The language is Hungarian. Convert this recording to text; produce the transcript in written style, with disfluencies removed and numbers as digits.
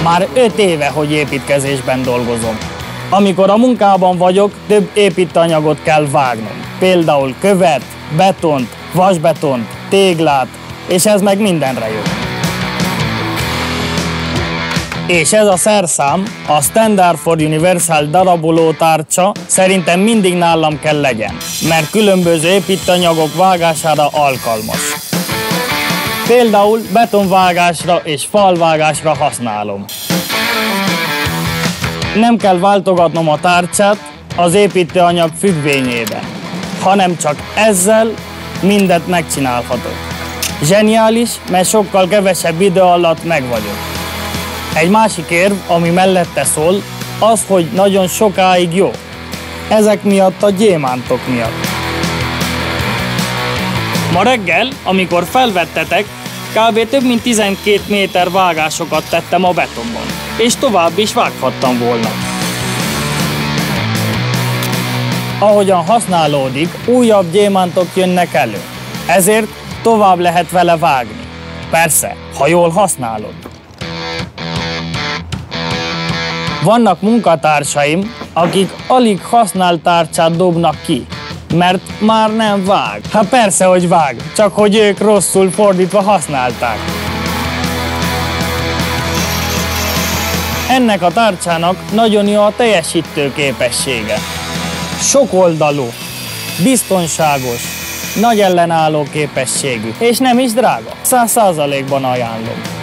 Már 5 éve, hogy építkezésben dolgozom. Amikor a munkában vagyok, több építőanyagot kell vágnom. Például követ, betont, vasbetont, téglát, és ez meg mindenre jó. És ez a szerszám, a Standard for Universal daraboló tárcsa szerintem mindig nálam kell legyen, mert különböző építőanyagok vágására alkalmas. Például betonvágásra és falvágásra használom. Nem kell váltogatnom a tárcsát az építőanyag függvényében, hanem csak ezzel mindent megcsinálhatok. Zseniális, mert sokkal kevesebb idő alatt megvagyok. Egy másik érv, ami mellette szól, az, hogy nagyon sokáig jó. Ezek miatt a gyémántok miatt. Ma reggel, amikor felvettetek, kb. Több mint 12 méter vágásokat tettem a betonban, és tovább is vághattam volna. Ahogyan használódik, újabb gyémántok jönnek elő, ezért tovább lehet vele vágni. Persze, ha jól használod. Vannak munkatársaim, akik alig használt tárcsát dobnak ki, mert már nem vág. Hát persze, hogy vág, csak hogy ők rosszul fordítva használták. Ennek a tárcsának nagyon jó a teljesítő képessége. Sokoldalú, biztonságos, nagy ellenálló képességű, és nem is drága. 100%-ban ajánlom.